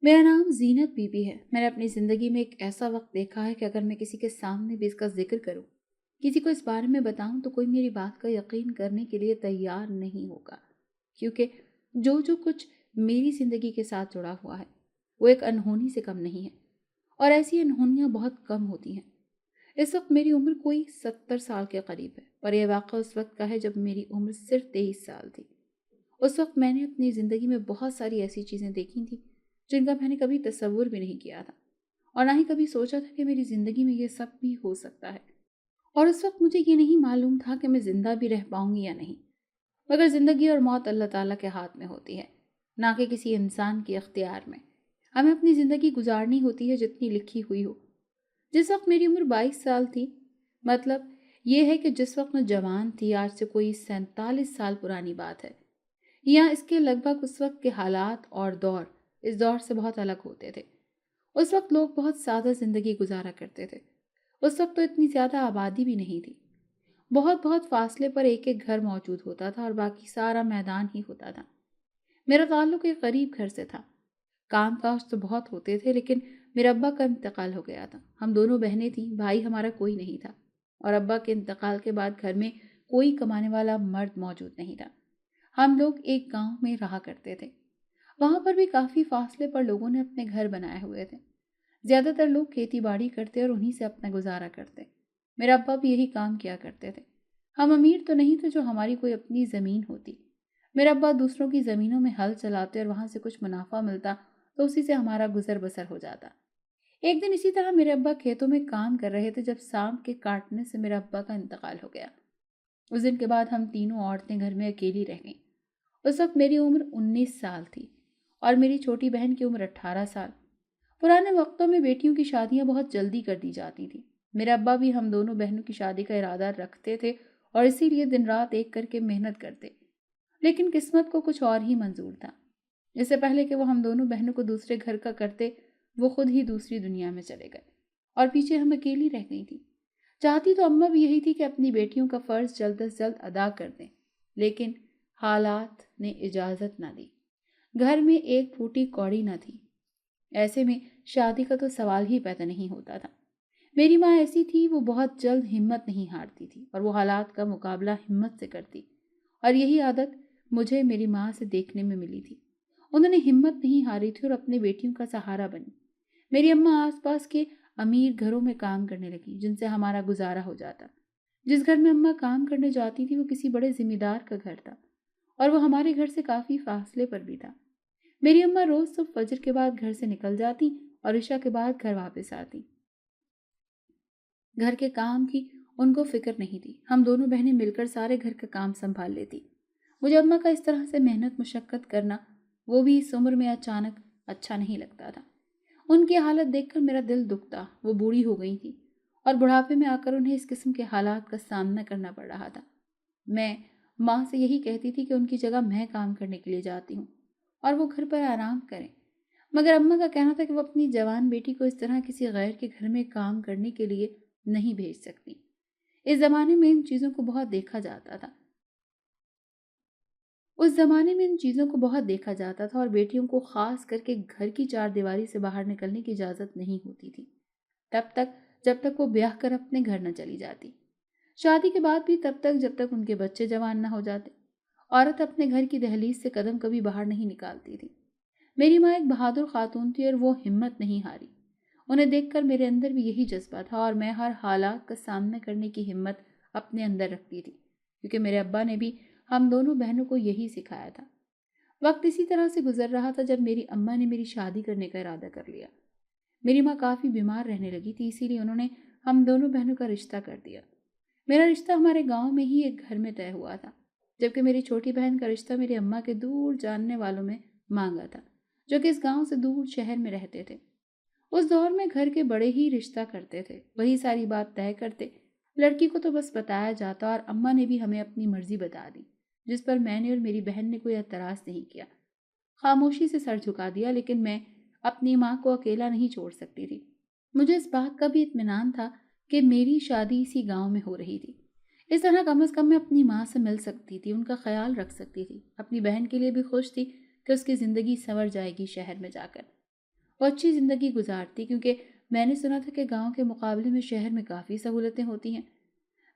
میرا نام زینت be be ہے۔ میں نے اپنی زندگی میں ایک ایسا وقت دیکھا ہے کہ اگر میں کسی کے سامنے بھی اس کا ذکر کروں، کسی کو اس بارے میں بتاؤں تو کوئی میری بات کا یقین کرنے کے لیے تیار نہیں ہوگا، کیونکہ جو کچھ میری زندگی کے ساتھ جڑا ہوا ہے وہ ایک انہونی سے کم نہیں ہے، اور ایسی انہونیاں بہت کم ہوتی ہیں۔ اس وقت میری عمر کوئی 70 سال کے قریب ہے، اور یہ واقعہ اس وقت کا ہے جب میری عمر صرف 23 سال تھی۔ اس وقت میں نے اپنی زندگی میں بہت ساری ایسی چیزیں دیکھی تھیں جن کا میں نے کبھی تصور بھی نہیں کیا تھا، اور نہ ہی کبھی سوچا تھا کہ میری زندگی میں یہ سب بھی ہو سکتا ہے۔ اور اس وقت مجھے یہ نہیں معلوم تھا کہ میں زندہ بھی رہ پاؤں گی یا نہیں، مگر زندگی اور موت اللہ تعالیٰ کے ہاتھ میں ہوتی ہے، نہ کہ کسی انسان کے اختیار میں۔ ہمیں اپنی زندگی گزارنی ہوتی ہے جتنی لکھی ہوئی ہو۔ جس وقت میری عمر 22 سال تھی، مطلب یہ ہے کہ جس وقت میں جوان تھی، آج سے کوئی 47 سال پرانی بات ہے، یا اس کے لگ بھگ اس وقت کے حالات اور دور اس دور سے بہت الگ ہوتے تھے۔ اس وقت لوگ بہت سادہ زندگی گزارا کرتے تھے۔ اس وقت تو اتنی زیادہ آبادی بھی نہیں تھی، بہت بہت فاصلے پر ایک ایک گھر موجود ہوتا تھا اور باقی سارا میدان ہی ہوتا تھا۔ میرا تعلق ایک غریب گھر سے تھا۔ کام کاج تو بہت ہوتے تھے، لیکن میرے ابا کا انتقال ہو گیا تھا۔ ہم دونوں بہنیں تھیں، بھائی ہمارا کوئی نہیں تھا، اور ابا کے انتقال کے بعد گھر میں کوئی کمانے والا مرد موجود نہیں تھا۔ ہم لوگ ایک گاؤں میں رہا کرتے تھے۔ وہاں پر بھی کافی فاصلے پر لوگوں نے اپنے گھر بنائے ہوئے تھے۔ زیادہ تر لوگ کھیتی باڑی کرتے اور انہی سے اپنا گزارا کرتے۔ میرا ابا بھی یہی کام کیا کرتے تھے۔ ہم امیر تو نہیں تھے جو ہماری کوئی اپنی زمین ہوتی۔ میرا ابا دوسروں کی زمینوں میں ہل چلاتے اور وہاں سے کچھ منافع ملتا تو اسی سے ہمارا گزر بسر ہو جاتا۔ ایک دن اسی طرح میرے ابا کھیتوں میں کام کر رہے تھے جب سانپ کے کاٹنے سے میرے ابا کا انتقال ہو گیا۔ اس دن کے بعد ہم تینوں عورتیں گھر میں اکیلی رہ گئیں۔ اس وقت میری عمر 19 سال تھی اور میری چھوٹی بہن کی عمر 18 سال۔ پرانے وقتوں میں بیٹیوں کی شادیاں بہت جلدی کر دی جاتی تھیں۔ میرے ابا بھی ہم دونوں بہنوں کی شادی کا ارادہ رکھتے تھے اور اسی لیے دن رات ایک کر کے محنت کرتے، لیکن قسمت کو کچھ اور ہی منظور تھا۔ اس سے پہلے کہ وہ ہم دونوں بہنوں کو دوسرے گھر کا کرتے، وہ خود ہی دوسری دنیا میں چلے گئے اور پیچھے ہم اکیلی رہ گئی تھی۔ چاہتی تو اماں بھی یہی تھی کہ اپنی بیٹیوں کا فرض جلد از جلد ادا کر دیں، لیکن حالات نے اجازت نہ دی۔ گھر میں ایک پھوٹی کوڑی نہ تھی۔ ایسے میں شادی کا تو سوال ہی پیدا نہیں ہوتا تھا۔ میری ماں ایسی تھی، وہ بہت جلد ہمت نہیں ہارتی تھی اور وہ حالات کا مقابلہ ہمت سے کرتی، اور یہی عادت مجھے میری ماں سے دیکھنے میں ملی تھی۔ انہوں نے ہمت نہیں ہاری تھی اور اپنے بیٹیوں کا سہارا بنی۔ میری اماں آس پاس کے امیر گھروں میں کام کرنے لگی جن سے ہمارا گزارا ہو جاتا۔ جس گھر میں اماں کام کرنے جاتی تھی وہ کسی بڑے ذمہ دار کا گھر تھا، اور وہ ہمارے گھر سے کافی فاصلے پر بھی تھا۔ میری اماں روز صبح فجر کے بعد گھر سے نکل جاتی اور عشاء کے بعد گھر واپس آتی۔ گھر کے کام کی ان کو فکر نہیں تھی۔ ہم دونوں بہنیں مل کر سارے گھر کا کام سنبھال لیتی۔ مجھے اماں کا اس طرح سے محنت مشقت کرنا، وہ بھی اس عمر میں، اچانک اچھا نہیں لگتا تھا۔ ان کی حالت دیکھ کر میرا دل دکھتا۔ وہ بوڑھی ہو گئی تھی اور بڑھاپے میں آ کر انہیں اس قسم کے حالات کا سامنا کرنا پڑ رہا تھا۔ میں ماں سے یہی کہتی تھی کہ ان کی جگہ میں کام کرنے کے لیے جاتی ہوں اور وہ گھر پر آرام کریں، مگر اماں کا کہنا تھا کہ وہ اپنی جوان بیٹی کو اس طرح کسی غیر کے گھر میں کام کرنے کے لیے نہیں بھیج سکتی۔ اس زمانے میں ان چیزوں کو بہت دیکھا جاتا تھا اور بیٹیوں کو خاص کر کے گھر کی چار دیواری سے باہر نکلنے کی اجازت نہیں ہوتی تھی، تب تک جب تک وہ بیاہ کر اپنے گھر نہ چلی جاتی۔ شادی کے بعد بھی تب تک جب تک ان کے بچے جوان نہ ہو جاتے۔ عورت اپنے گھر کی دہلیز سے قدم کبھی باہر نہیں نکالتی تھی۔ میری ماں ایک بہادر خاتون تھی اور وہ ہمت نہیں ہاری۔ انہیں دیکھ کر میرے اندر بھی یہی جذبہ تھا اور میں ہر حالات کا سامنا کرنے کی ہمت اپنے اندر رکھتی تھی، کیونکہ میرے ابا نے بھی ہم دونوں بہنوں کو یہی سکھایا تھا۔ وقت اسی طرح سے گزر رہا تھا جب میری اماں نے میری شادی کرنے کا ارادہ کر لیا۔ میری ماں کافی بیمار رہنے لگی تھی، اسی لیے انہوں نے ہم دونوں بہنوں کا رشتہ کر دیا۔ میرا رشتہ ہمارے گاؤں میں ہی ایک گھر میں طے ہوا تھا، جبکہ میری چھوٹی بہن کا رشتہ میری اماں کے دور جاننے والوں میں مانگا تھا، جو کہ اس گاؤں سے دور شہر میں رہتے تھے۔ اس دور میں گھر کے بڑے ہی رشتہ کرتے تھے، وہی ساری بات طے کرتے۔ لڑکی کو تو بس بتایا جاتا اور اماں نے بھی ہمیں اپنی مرضی بتا دی، جس پر میں نے اور میری بہن نے کوئی اعتراض نہیں کیا، خاموشی سے سر جھکا دیا۔ لیکن میں اپنی ماں کو اکیلا نہیں چھوڑ سکتی تھی۔ مجھے اس بات کا بھی اطمینان تھا کہ میری شادی اسی گاؤں میں ہو رہی تھی، اس طرح کم از کم میں اپنی ماں سے مل سکتی تھی، ان کا خیال رکھ سکتی تھی۔ اپنی بہن کے لیے بھی خوش تھی کہ اس کی زندگی سنور جائے گی شہر میں جا کر۔ وہ اچھی زندگی گزارتی، کیونکہ میں نے سنا تھا کہ گاؤں کے مقابلے میں شہر میں کافی سہولتیں ہوتی ہیں۔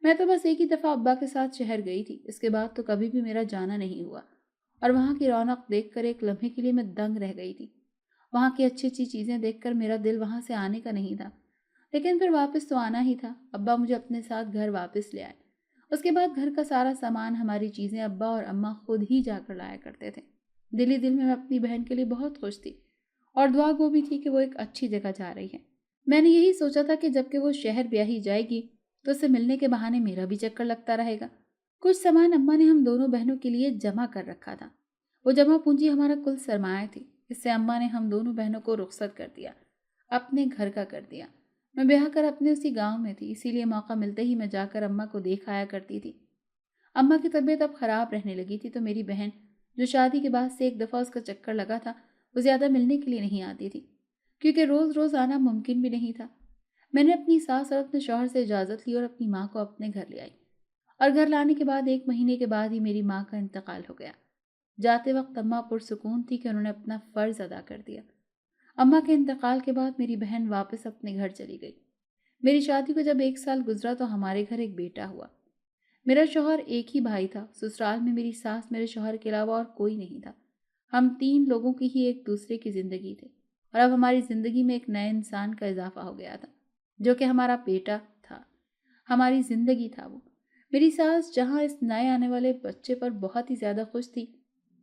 میں تو بس ایک ہی دفعہ ابا کے ساتھ شہر گئی تھی، اس کے بعد تو کبھی بھی میرا جانا نہیں ہوا، اور وہاں کی رونق دیکھ کر ایک لمحے کے لیے میں دنگ رہ گئی تھی۔ وہاں کی اچھی اچھی چیزیں دیکھ کر میرا دل وہاں سے آنے کا نہیں تھا، لیکن پھر واپس تو آنا ہی تھا۔ ابا مجھے اپنے ساتھ گھر واپس لے آئے۔ اس کے بعد گھر کا سارا سامان، ہماری چیزیں ابا اور اماں خود ہی جا کر لایا کرتے تھے۔ دل ہی دل میں اپنی بہن کے لیے بہت خوش تھی، اور دعا گو بھی تھی کہ وہ ایک اچھی جگہ جا رہی ہے۔ میں نے یہی سوچا تھا کہ جب کہ وہ شہر بیاہی جائے گی تو اسے ملنے کے بہانے میرا بھی چکر لگتا رہے گا۔ کچھ سامان اماں نے ہم دونوں بہنوں کے لیے جمع کر رکھا تھا۔ وہ جمع پونجی ہمارا کل سرمایہ تھی۔ اس سے اماں نے ہم دونوں بہنوں کو رخصت کر دیا، اپنے گھر کا کر دیا۔ میں بیاہ کر اپنے اسی گاؤں میں تھی، اسی لیے موقع ملتے ہی میں جا کر اماں کو دیکھ آیا کرتی تھی۔ اماں کی طبیعت اب خراب رہنے لگی تھی، تو میری بہن، جو شادی کے بعد سے ایک دفعہ اس کا چکر لگا تھا، وہ زیادہ ملنے کے لیے نہیں آتی تھی، کیونکہ روز روز آنا ممکن بھی نہیں تھا۔ میں نے اپنی ساس اور اپنے شوہر سے اجازت لی اور اپنی ماں کو اپنے گھر لے آئی، اور گھر لانے کے بعد 1 مہینے کے بعد ہی میری ماں کا انتقال ہو گیا۔ جاتے وقت اماں پرسکون تھی کہ انہوں نے اپنا فرض ادا کر دیا۔ اماں کے انتقال کے بعد میری بہن واپس اپنے گھر چلی گئی۔ میری شادی کو جب 1 سال گزرا تو ہمارے گھر ایک بیٹا ہوا۔ میرا شوہر ایک ہی بھائی تھا، سسرال میں میری ساس میرے شوہر کے علاوہ اور کوئی نہیں تھا۔ ہم 3 لوگوں کی ہی ایک دوسرے کی زندگی تھے، اور اب ہماری زندگی میں ایک نئے انسان کا اضافہ ہو گیا تھا، جو کہ ہمارا بیٹا تھا۔ ہماری زندگی تھا وہ۔ میری ساس جہاں اس نئے آنے والے بچے پر بہت ہی زیادہ خوش تھی،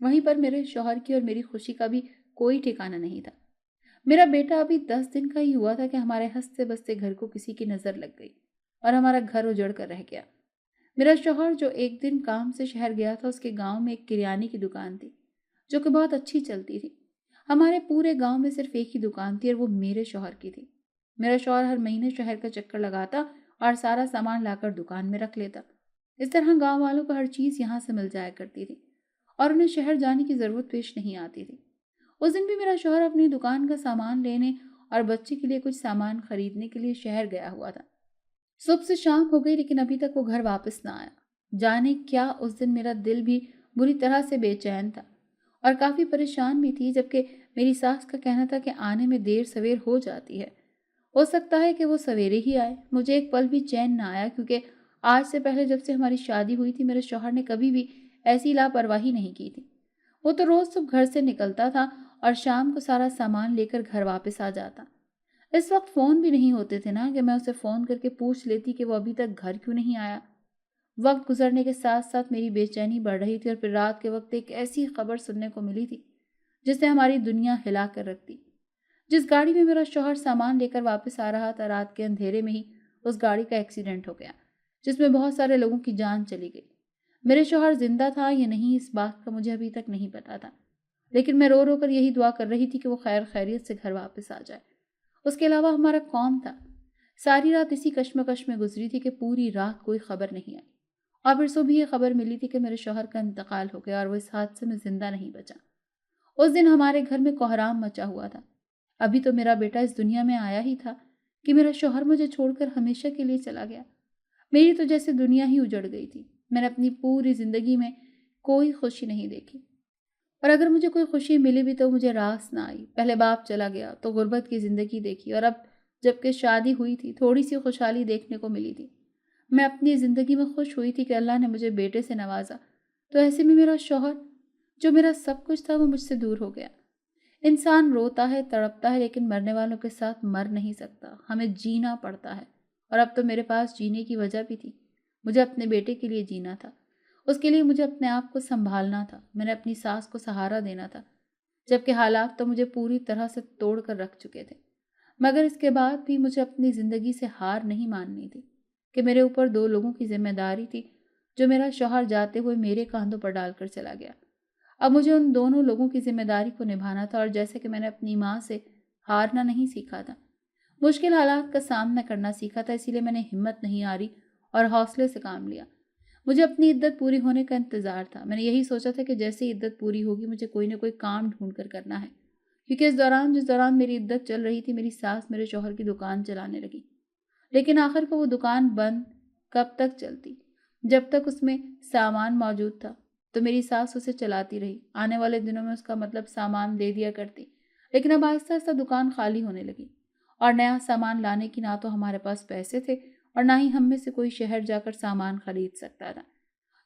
وہیں پر میرے شوہر کی اور میری خوشی کا بھی کوئی ٹھکانہ نہیں تھا۔ میرا بیٹا ابھی 10 دن کا ہی ہوا تھا کہ ہمارے ہنستے بستے گھر کو کسی کی نظر لگ گئی، اور ہمارا گھر اجڑ کر رہ گیا۔ میرا شوہر جو ایک دن کام سے شہر گیا تھا، اس کے گاؤں میں ایک کریانے کی دکان تھی، جو کہ بہت اچھی چلتی تھی۔ ہمارے پورے گاؤں میں صرف ایک ہی دکان تھی، اور وہ میرے شوہر کی تھی۔ میرا شوہر ہر مہینے شہر کا چکر لگاتا اور سارا سامان لا کر دکان میں رکھ لیتا۔ اس طرح گاؤں والوں کو ہر چیز یہاں سے مل جایا کرتی تھی، اور انہیں شہر جانے کی ضرورت پیش نہیں آتی تھی۔ اس دن بھی میرا شوہر اپنی دکان کا سامان لینے اور بچے کے لیے کچھ سامان خریدنے کے لیے شہر گیا ہوا تھا۔ صبح سے شام ہو گئی، لیکن ابھی تک وہ گھر واپس نہ آیا۔ جانے کیا، اس دن میرا دل بھی بری طرح سے بے چین تھا، اور کافی پریشان بھی تھی، جبکہ میری ساس کا کہنا تھا کہ آنے میں دیر سویر ہو جاتی ہے، ہو سکتا ہے کہ وہ سویرے ہی آئے۔ مجھے ایک پل بھی چین نہ آیا، کیونکہ آج سے پہلے جب سے ہماری شادی ہوئی تھی، میرے شوہر نے کبھی بھی ایسی لاپرواہی نہیں کی تھی۔ وہ تو روز صبح گھر سے نکلتا تھا اور شام کو سارا سامان لے کر گھر واپس آ جاتا۔ اس وقت فون بھی نہیں ہوتے تھے نا کہ میں اسے فون کر کے پوچھ لیتی کہ وہ ابھی تک گھر کیوں نہیں آیا۔ وقت گزرنے کے ساتھ ساتھ میری بے چینی بڑھ رہی تھی، اور پھر رات کے وقت ایک ایسی خبر سننے کو ملی تھی جس نے ہماری دنیا ہلا کر رکھ دی۔ جس گاڑی میں میرا شوہر سامان لے کر واپس آ رہا تھا، رات کے اندھیرے میں ہی اس گاڑی کا ایکسیڈنٹ ہو گیا، جس میں بہت سارے لوگوں کی جان چلی گئی۔ میرے شوہر زندہ تھا یا نہیں، اس بات کا مجھے ابھی تک نہیں پتا تھا، لیکن میں رو رو کر یہی دعا کر رہی تھی کہ وہ خیر خیریت سے گھر واپس آ جائے۔ اس کے علاوہ ہمارا کون تھا؟ ساری رات اسی کشمکش میں گزری تھی کہ پوری رات کوئی خبر نہیں آئی، اور پھر صبح یہ خبر ملی تھی کہ میرے شوہر کا انتقال ہو گیا، اور وہ اس حادثے میں زندہ نہیں بچا۔ اس دن ہمارے گھر میں کوہرام مچا ہوا تھا۔ ابھی تو میرا بیٹا اس دنیا میں آیا ہی تھا کہ میرا شوہر مجھے چھوڑ کر ہمیشہ کے لیے چلا گیا۔ میری تو جیسے دنیا ہی اجڑ گئی تھی۔ میں نے اپنی پوری زندگی میں کوئی خوشی نہیں دیکھی، اور اگر مجھے کوئی خوشی ملی بھی تو مجھے راس نہ آئی۔ پہلے باپ چلا گیا تو غربت کی زندگی دیکھی، اور اب جب کہ شادی ہوئی تھی تھوڑی سی خوشحالی دیکھنے کو ملی تھی۔ میں اپنی زندگی میں خوش ہوئی تھی کہ اللہ نے مجھے بیٹے سے نوازا، تو ایسے میں میرا شوہر، جو میرا سب کچھ تھا، وہ مجھ سے دور ہو گیا۔ انسان روتا ہے، تڑپتا ہے، لیکن مرنے والوں کے ساتھ مر نہیں سکتا، ہمیں جینا پڑتا ہے۔ اور اب تو میرے پاس جینے کی وجہ بھی تھی۔ مجھے اپنے بیٹے کے لیے جینا تھا، اس کے لیے مجھے اپنے آپ کو سنبھالنا تھا، میں نے اپنی ساس کو سہارا دینا تھا، جبکہ حالات تو مجھے پوری طرح سے توڑ کر رکھ چکے تھے۔ مگر اس کے بعد بھی مجھے اپنی زندگی سے ہار نہیں ماننی تھی، کہ میرے اوپر 2 لوگوں کی ذمہ داری تھی، جو میرا شوہر جاتے ہوئے میرے کاندھوں پر ڈال کر چلا گیا۔ اب مجھے ان دونوں لوگوں کی ذمہ داری کو نبھانا تھا، اور جیسے کہ میں نے اپنی ماں سے ہارنا نہیں سیکھا تھا، مشکل حالات کا سامنا کرنا سیکھا تھا، اسی لیے میں نے ہمت نہیں ہاری اور حوصلے سے کام لیا۔ مجھے اپنی عدت پوری ہونے کا انتظار تھا۔ میں نے یہی سوچا تھا کہ جیسے ہی عدت پوری ہوگی مجھے کوئی نہ کوئی کام ڈھونڈ کر کرنا ہے، کیونکہ جس دوران میری عدت چل رہی تھی، میری ساس میرے شوہر کی دکان چلانے لگی۔ لیکن آخر کو وہ دکان بند کب تک چلتی؟ جب تک اس میں سامان موجود تھا تو میری ساس اسے چلاتی رہی۔ آنے والے دنوں میں اس کا مطلب سامان دے دیا کرتی، लेकिन अब आहिस्ता आहिस्ता दुकान खाली होने लगी और नया सामान लाने की ना तो हमारे पास पैसे थे और ना ही हम में से कोई शहर जाकर सामान खरीद सकता था,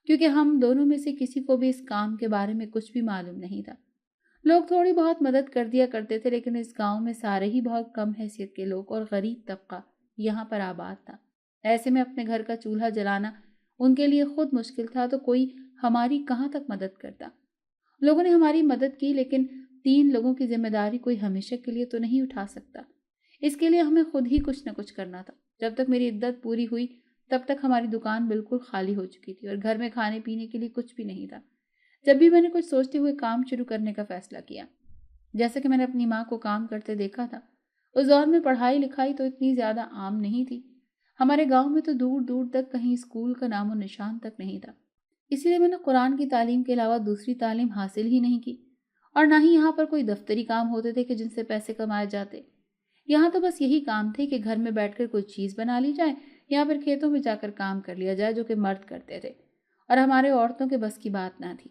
क्योंकि हम दोनों में से किसी को भी इस काम के बारे में कुछ भी मालूम नहीं था। लोग थोड़ी बहुत मदद कर दिया करते थे, लेकिन इस गांव में सारे ही बहुत कम हैसियत के लोग और गरीब तबका यहाँ पर आबाद था। ऐसे में अपने घर का चूल्हा जलाना उनके लिए खुद मुश्किल था, तो कोई हमारी कहाँ तक मदद करता। लोगों ने हमारी मदद की, लेकिन 3 लोगों की जिम्मेदारी कोई हमेशा के लिए तो नहीं उठा सकता। इसके लिए हमें खुद ही कुछ न कुछ करना था। जब तक मेरी इद्दत पूरी हुई तब तक हमारी दुकान बिल्कुल खाली हो चुकी थी और घर में खाने पीने के लिए कुछ भी नहीं था। जब भी मैंने कुछ सोचते हुए काम शुरू करने का फैसला किया, जैसे कि मैंने अपनी माँ को काम करते देखा था, उस दौर में पढ़ाई लिखाई तो इतनी ज़्यादा आम नहीं थी। हमारे गांव में तो दूर दूर तक कहीं स्कूल का नामो निशान तक नहीं था। इसीलिए मैंने कुरान की तालीम के अलावा दूसरी तालीम हासिल ही नहीं की और ना ही यहाँ पर कोई दफ्तरी काम होते थे कि जिनसे पैसे कमाए जाते। यहाँ तो बस यही काम थे कि घर में बैठकर कोई चीज़ बना ली जाए या फिर खेतों में जाकर काम कर लिया जाए, जो कि मर्द करते थे और हमारे औरतों के बस की बात ना थी।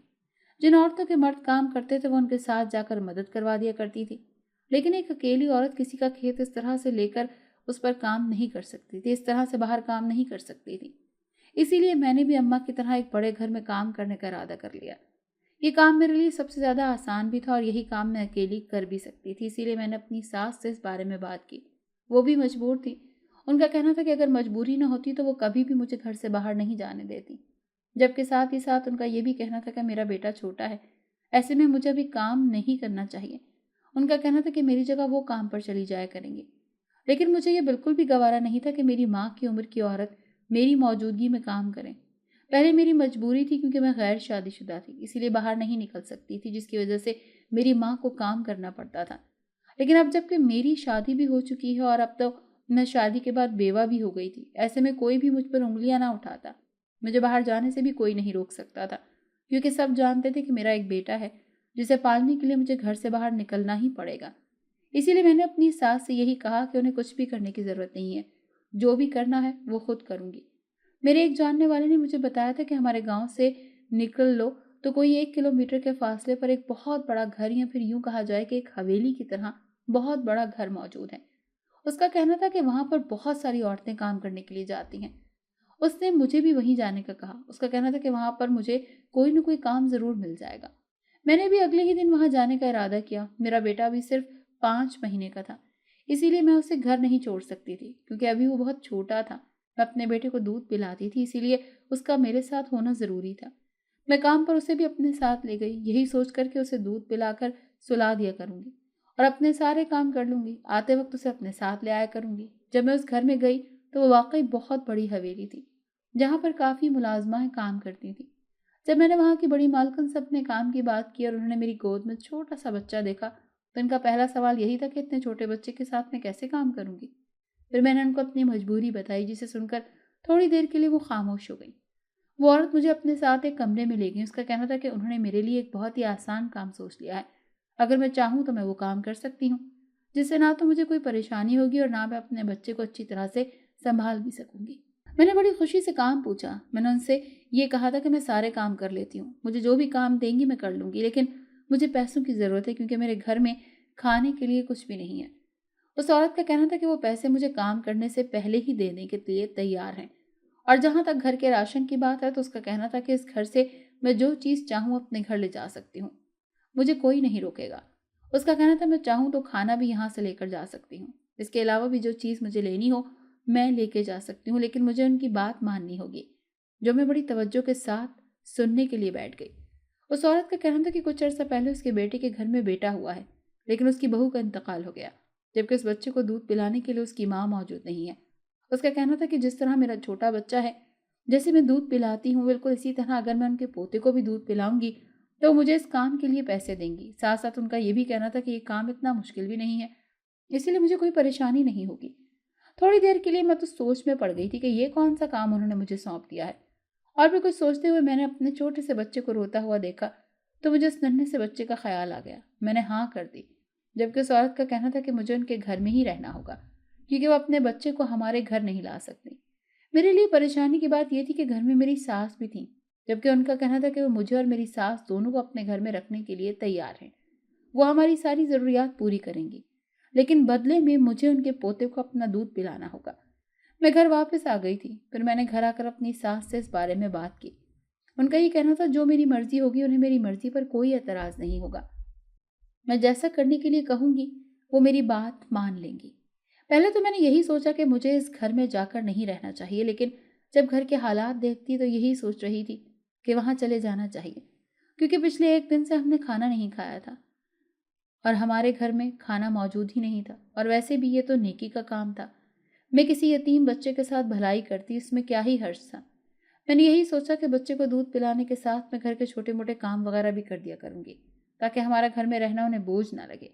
जिन औरतों के मर्द काम करते थे वो उनके साथ जाकर मदद करवा दिया करती थी, लेकिन एक अकेली औरत किसी का खेत इस तरह से लेकर उस पर काम नहीं कर सकती थी, इस तरह से बाहर काम नहीं कर सकती थी। इसीलिए मैंने भी अम्मा की तरह एक बड़े घर में काम करने का इरादा कर लिया। ये काम मेरे लिए सबसे ज़्यादा आसान भी था और यही काम मैं अकेली कर भी सकती थी। इसीलिए मैंने अपनी सास से इस बारे में बात की। वो भी मजबूर थी। उनका कहना था कि अगर मजबूरी न होती तो वो कभी भी मुझे घर से बाहर नहीं जाने देती। जबकि साथ ही साथ उनका ये भी कहना था कि मेरा बेटा छोटा है, ऐसे में मुझे अभी काम नहीं करना चाहिए। उनका कहना था कि मेरी जगह वो काम पर चली जाया करेंगे। लेकिन मुझे ये बिल्कुल भी गवारा नहीं था कि मेरी माँ की उम्र की औरत मेरी मौजूदगी में काम करें। पहले मेरी मजबूरी थी क्योंकि मैं गैर शादीशुदा थी, इसीलिए बाहर नहीं निकल सकती थी, जिसकी वजह से मेरी माँ को काम करना पड़ता था। लेकिन अब जबकि मेरी शादी भी हो चुकी है और अब तो मैं शादी के बाद बेवा भी हो गई थी, ऐसे में कोई भी मुझ पर उंगलियां ना उठाता। मुझे बाहर जाने से भी कोई नहीं रोक सकता था, क्योंकि सब जानते थे कि मेरा एक बेटा है जिसे पालने के लिए मुझे घर से बाहर निकलना ही पड़ेगा। इसीलिए मैंने अपनी सास से यही कहा कि उन्हें कुछ भी करने की ज़रूरत नहीं है, जो भी करना है वो खुद करूँगी। मेरे एक जानने वाले ने मुझे बताया था कि हमारे गांव से निकल लो तो कोई 1 किलोमीटर के फासले पर एक बहुत बड़ा घर, या फिर यूं कहा जाए कि एक हवेली की तरह बहुत बड़ा घर मौजूद है। उसका कहना था कि वहां पर बहुत सारी औरतें काम करने के लिए जाती हैं। उसने मुझे भी वहीं जाने का कहा। उसका कहना था कि वहां पर मुझे कोई न कोई काम जरूर मिल जाएगा। मैंने भी अगले ही दिन वहां जाने का इरादा किया। मेरा बेटा अभी सिर्फ 5 महीने का था, इसीलिए मैं उसे घर नहीं छोड़ सकती थी, क्योंकि अभी वो बहुत छोटा था। मैं अपने बेटे को दूध पिलाती थी, इसीलिए उसका मेरे साथ होना ज़रूरी था। मैं काम पर उसे भी अपने साथ ले गई, यही सोच कर के उसे दूध पिलाकर सुला दिया करूंगी और अपने सारे काम कर लूंगी। आते वक्त उसे अपने साथ ले आया करूंगी। जब मैं उस घर में गई तो वो वाकई बहुत बड़ी हवेली थी, जहाँ पर काफ़ी मुलाजमाएं काम करती थी। जब मैंने वहाँ की बड़ी मालकिन से अपने काम की बात की और उन्होंने मेरी गोद में छोटा सा बच्चा देखा, तो इनका पहला सवाल यही था कि इतने छोटे बच्चे के साथ मैं कैसे काम करूंगी। फिर मैंने उनको अपनी मजबूरी बताई, जिसे सुनकर थोड़ी देर के लिए वो खामोश हो गई। वो औरत मुझे अपने साथ एक कमरे में ले गई। उसका कहना था कि उन्होंने मेरे लिए एक बहुत ही आसान काम सोच लिया है। अगर मैं चाहूँ तो मैं वो काम कर सकती हूँ, जिससे ना तो मुझे कोई परेशानी होगी और ना मैं अपने बच्चे को अच्छी तरह से संभाल भी सकूंगी। मैंने बड़ी खुशी से काम पूछा। मैंने उनसे ये कहा था कि मैं सारे काम कर लेती हूँ, मुझे जो भी काम देंगी मैं कर लूँगी, लेकिन मुझे पैसों की ज़रूरत है, क्योंकि मेरे घर में खाने के लिए कुछ भी नहीं है। उस औरत का कहना था कि वो पैसे मुझे काम करने से पहले ही देने के लिए तैयार हैं। और जहाँ तक घर के राशन की बात है, तो उसका कहना था कि इस घर से मैं जो चीज़ चाहूँ अपने घर ले जा सकती हूँ, मुझे कोई नहीं रोकेगा। उसका कहना था मैं चाहूँ तो खाना भी यहाँ से लेकर जा सकती हूँ। इसके अलावा भी जो चीज़ मुझे लेनी हो मैं लेके जा सकती हूँ, लेकिन मुझे उनकी बात माननी होगी, जो मैं बड़ी तवज्जो के साथ सुनने के लिए बैठ गई। उस औरत का कहना था कि कुछ अर्सा पहले उसके बेटे के घर में बेटा हुआ है, लेकिन उसकी बहू का इंतकाल हो गया, जबकि उस बच्चे को दूध पिलाने के लिए उसकी माँ मौजूद नहीं है। उसका कहना था कि जिस तरह मेरा छोटा बच्चा है, जैसे मैं दूध पिलाती हूँ, बिल्कुल इसी तरह अगर मैं उनके पोते को भी दूध पिलाऊंगी तो मुझे इस काम के लिए पैसे देंगी। साथ साथ उनका ये भी कहना था कि ये काम इतना मुश्किल भी नहीं है, इसीलिए मुझे कोई परेशानी नहीं होगी। थोड़ी देर के लिए मैं तो सोच में पड़ गई थी कि ये कौन सा काम उन्होंने मुझे सौंप दिया है। और भी कुछ सोचते हुए मैंने अपने छोटे से बच्चे को रोता हुआ देखा, तो मुझे उस नन्हे से बच्चे का ख्याल आ गया। मैंने हाँ कर दी, जबकि उस औरत का कहना था कि मुझे उनके घर में ही रहना होगा, क्योंकि वो अपने बच्चे को हमारे घर नहीं ला सकती। मेरे लिए परेशानी की बात यह थी कि घर में मेरी सास भी थी, जबकि उनका कहना था कि वो मुझे और मेरी सास दोनों को अपने घर में रखने के लिए तैयार हैं। वो हमारी सारी ज़रूरियात पूरी करेंगी, लेकिन बदले में मुझे उनके पोते को अपना दूध पिलाना होगा। मैं घर वापस आ गई थी। फिर मैंने घर आकर अपनी सास से इस बारे में बात की। उनका ये कहना था, जो मेरी मर्जी होगी, उन्हें मेरी मर्जी पर कोई एतराज़ नहीं होगा। मैं जैसा करने के लिए कहूँगी वो मेरी बात मान लेंगी। पहले तो मैंने यही सोचा कि मुझे इस घर में जाकर नहीं रहना चाहिए, लेकिन जब घर के हालात देखती तो यही सोच रही थी कि वहाँ चले जाना चाहिए, क्योंकि पिछले 1 दिन से हमने खाना नहीं खाया था और हमारे घर में खाना मौजूद ही नहीं था। और वैसे भी ये तो नेकी का काम था। मैं किसी यतीम बच्चे के साथ भलाई करती, इसमें क्या ही हर्ज था। मैंने यही सोचा कि बच्चे को दूध पिलाने के साथ मैं घर के छोटे मोटे काम वगैरह भी कर दिया करूँगी, ताकि हमारा घर में रहना उन्हें बोझ ना लगे।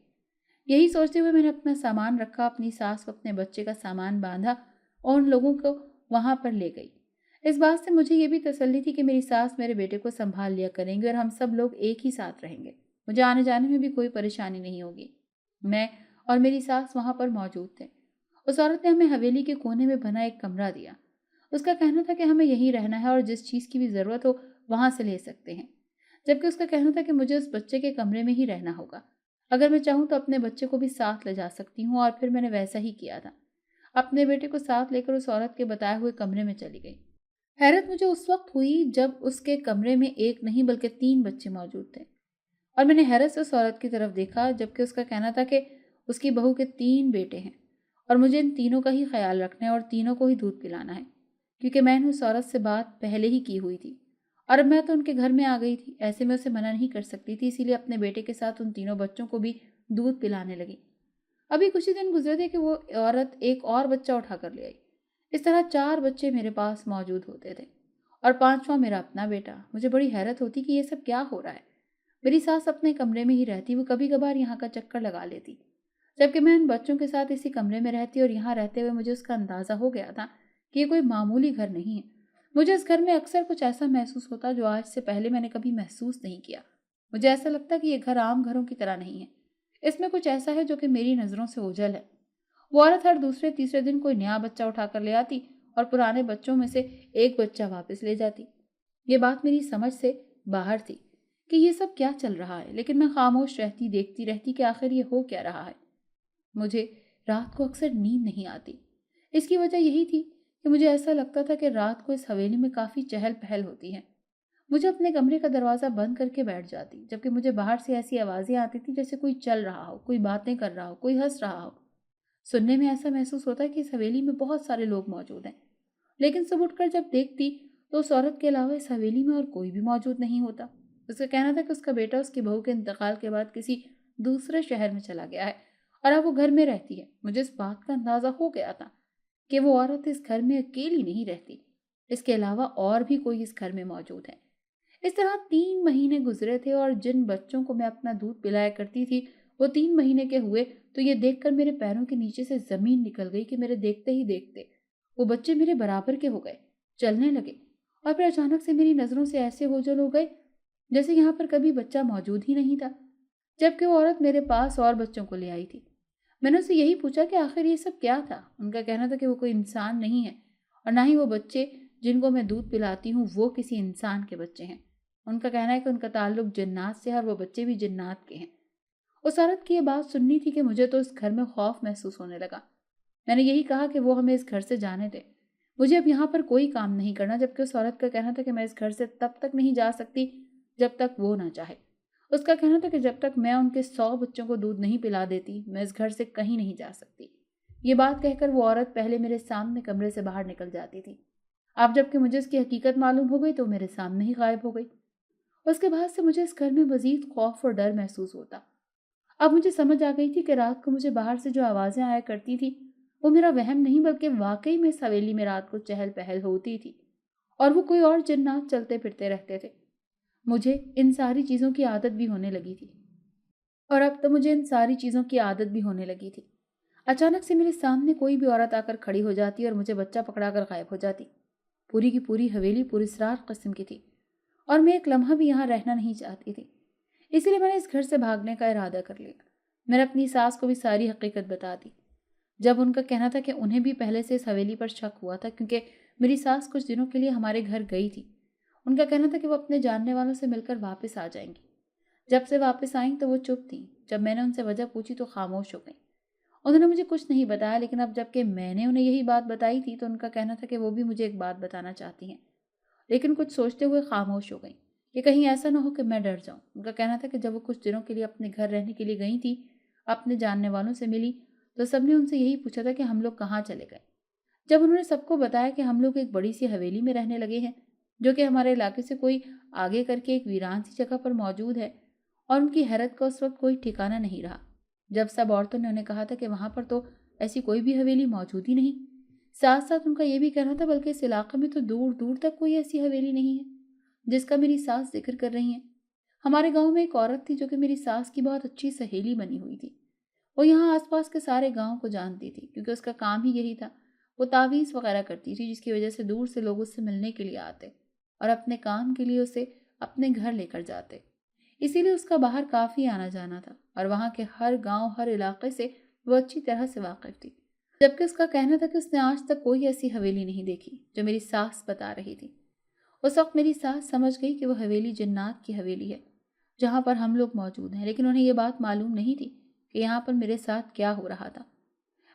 यही सोचते हुए मैंने अपना सामान रखा, अपनी सास को अपने बच्चे का सामान बांधा और उन लोगों को वहाँ पर ले गई। इस बात से मुझे ये भी तसल्ली थी कि मेरी सास मेरे बेटे को संभाल लिया करेंगे और हम सब लोग एक ही साथ रहेंगे। मुझे आने जाने में भी कोई परेशानी नहीं होगी। मैं और मेरी सास वहाँ पर मौजूद थे। उस औरत ने हमें हवेली के कोने में बना एक कमरा दिया। उसका कहना था कि हमें यहीं रहना है और जिस चीज़ की भी ज़रूरत हो वहाँ से ले सकते हैं, जबकि उसका कहना था कि मुझे उस बच्चे के कमरे में ही रहना होगा। अगर मैं चाहूँ तो अपने बच्चे को भी साथ ले जा सकती हूँ, और फिर मैंने वैसा ही किया था। अपने बेटे को साथ लेकर उस औरत के बताए हुए कमरे में चली गई। हैरत मुझे उस वक्त हुई जब उसके कमरे में 1 नहीं बल्कि 3 बच्चे मौजूद थे, और मैंने हैरत से उस औरत की तरफ देखा, जबकि उसका कहना था कि उसकी बहू के 3 बेटे हैं और मुझे इन तीनों का ही ख्याल रखना है और तीनों को ही दूध पिलाना है, क्योंकि मैंने उस औरत से बात पहले ही की हुई थी और अब मैं तो उनके घर में आ गई थी। ऐसे में उसे मना नहीं कर सकती थी, इसीलिए अपने बेटे के साथ उन तीनों बच्चों को भी दूध पिलाने लगी। अभी कुछ ही दिन गुजरे थे कि वो औरत एक और बच्चा उठा कर ले आई। इस तरह 4 बच्चे मेरे पास मौजूद होते थे और 5वां मेरा अपना बेटा। मुझे बड़ी हैरत होती कि ये सब क्या हो रहा है। मेरी सास अपने कमरे में ही रहती, वो कभी कभार यहाँ का चक्कर लगा लेती, जबकि मैं इन बच्चों के साथ इसी कमरे में रहती और यहाँ रहते हुए मुझे उसका अंदाज़ा हो गया था कि ये कोई मामूली घर नहीं है। मुझे इस घर में अक्सर कुछ ऐसा महसूस होता जो आज से पहले मैंने कभी महसूस नहीं किया। मुझे ऐसा लगता कि ये घर आम घरों की तरह नहीं है, इसमें कुछ ऐसा है जो कि मेरी नज़रों से ओझल है। वो औरत हर दूसरे तीसरे दिन कोई नया बच्चा उठा कर ले आती और पुराने बच्चों में से एक बच्चा वापस ले जाती। ये बात मेरी समझ से बाहर थी कि ये सब क्या चल रहा है, लेकिन मैं खामोश रहती, देखती रहती कि आखिर ये हो क्या रहा है। मुझे रात को अक्सर नींद नहीं आती। इसकी वजह यही थी कि मुझे ऐसा लगता था कि रात को इस हवेली में काफ़ी चहल पहल होती है। मुझे अपने कमरे का दरवाज़ा बंद करके बैठ जाती, जबकि मुझे बाहर से ऐसी आवाज़ें आती थी जैसे कोई चल रहा हो, कोई बातें कर रहा हो, कोई हंस रहा हो। सुनने में ऐसा महसूस होता है कि इस हवेली में बहुत सारे लोग मौजूद हैं, लेकिन सुबह उठकर जब देखती तो उस औरत के अलावा इस हवेली में और कोई भी मौजूद नहीं होता। उसका कहना था कि उसका बेटा उसकी बहू के इंतकाल के बाद किसी दूसरे शहर में चला गया है और अब वो घर में रहती है। मुझे इस बात का अंदाज़ा हो गया था कि वो औरत इस घर में अकेली नहीं रहती, इसके अलावा और भी कोई इस घर में मौजूद है। इस तरह 3 महीने गुजरे थे और जिन बच्चों को मैं अपना दूध पिलाया करती थी वो 3 महीने के हुए तो ये देखकर मेरे पैरों के नीचे से ज़मीन निकल गई कि मेरे देखते ही देखते वो बच्चे मेरे बराबर के हो गए, चलने लगे, और फिर अचानक से मेरी नज़रों से ऐसे ओझल हो गए जैसे यहाँ पर कभी बच्चा मौजूद ही नहीं था, जबकि वो औरत मेरे पास और बच्चों को ले आई थी। मैंने उससे यही पूछा कि आखिर ये सब क्या था। उनका कहना था कि वो कोई इंसान नहीं है और ना ही वो बच्चे जिनको मैं दूध पिलाती हूँ वो किसी इंसान के बच्चे हैं। उनका कहना है कि उनका ताल्लुक जिन्नात से है और वो बच्चे भी जिन्नात के हैं। उस औरत की ये बात सुननी थी कि मुझे तो इस घर में खौफ महसूस होने लगा। मैंने यही कहा कि वो हमें इस घर से जाने दे, मुझे अब यहाँ पर कोई काम नहीं करना, जबकि उस औरत का कहना था कि मैं इस घर से तब तक नहीं जा सकती जब तक वो ना चाहे। उसका कहना था कि जब तक मैं उनके 100 बच्चों को दूध नहीं पिला देती मैं इस घर से कहीं नहीं जा सकती। ये बात कहकर वो औरत पहले मेरे सामने कमरे से बाहर निकल जाती थी। अब जबकि मुझे इसकी हकीकत मालूम हो गई तो मेरे सामने ही गायब हो गई। उसके बाद से मुझे इस घर में मजीद खौफ और डर महसूस होता। अब मुझे समझ आ गई थी कि रात को मुझे बाहर से जो आवाज़ें आया करती थी वो मेरा वहम नहीं बल्कि वाकई में इस हवेली में रात को चहल पहल होती थी और वो कोई और जिन्नात चलते फिरते रहते थे। मुझे इन सारी चीज़ों की आदत भी होने लगी थी और अब तो मुझे इन सारी चीज़ों की आदत भी होने लगी थी। अचानक से मेरे सामने कोई भी औरत आकर खड़ी हो जाती और मुझे बच्चा पकड़ाकर गायब हो जाती। पूरी की पूरी हवेली पुरस्रार किस्म की थी और मैं एक लम्हा भी यहाँ रहना नहीं चाहती थी। इसीलिए मैंने इस घर से भागने का इरादा कर लिया। मैंने अपनी सास को भी सारी हकीकत बता दी। जब उनका कहना था कि उन्हें भी पहले से इस हवेली पर शक हुआ था, क्योंकि मेरी सास कुछ दिनों के लिए हमारे घर गई थी। उनका कहना था कि वो अपने जानने वालों से मिलकर वापस आ जाएंगी। जब से वापस आईं तो वो चुप थीं। जब मैंने उनसे वजह पूछी तो खामोश हो गईं। उन्होंने मुझे कुछ नहीं बताया, लेकिन अब जबकि मैंने उन्हें यही बात बताई थी तो उनका कहना था कि वो भी मुझे एक बात बताना चाहती हैं, लेकिन कुछ सोचते हुए खामोश हो गईं कि कहीं ऐसा ना हो कि मैं डर जाऊं। उनका कहना था कि जब वो कुछ दिनों के लिए अपने घर रहने के लिए गई थी, अपने जानने वालों से मिली, तो सबने उनसे यही पूछा था कि हम लोग कहाँ चले गए। जब उन्होंने सबको बताया कि हम लोग एक बड़ी सी हवेली में रहने लगे हैं, जो कि हमारे इलाके से कोई आगे करके एक वीरान सी जगह पर मौजूद है, और उनकी हैरत का उस वक्त कोई ठिकाना नहीं रहा जब सब औरतों ने उन्हें कहा था कि वहां पर तो ऐसी कोई भी हवेली मौजूद ही नहीं। साथ साथ उनका ये भी कहना था बल्कि इस इलाके में तो दूर दूर तक कोई ऐसी हवेली नहीं है जिसका मेरी सास जिक्र कर रही हैं। हमारे गांव में एक औरत थी जो कि मेरी सास की बहुत अच्छी सहेली बनी हुई थी। वो यहाँ आसपास के सारे गांव को जानती थी क्योंकि उसका काम ही यही था। वो तावीज़ वगैरह करती थी जिसकी वजह से दूर से लोग उससे मिलने के लिए आते और अपने काम के लिए उसे अपने घर लेकर जाते। इसीलिए उसका बाहर काफ़ी आना जाना था और वहाँ के हर गांव हर इलाके से वो अच्छी तरह से वाकिफ थी। जबकि उसका कहना था कि उसने आज तक कोई ऐसी हवेली नहीं देखी जो मेरी सास बता रही थी। उस वक्त मेरी सास समझ गई कि वो हवेली जिन्नात की हवेली है जहाँ पर हम लोग मौजूद हैं, लेकिन उन्हें ये बात मालूम नहीं थी कि यहाँ पर मेरे साथ क्या हो रहा था।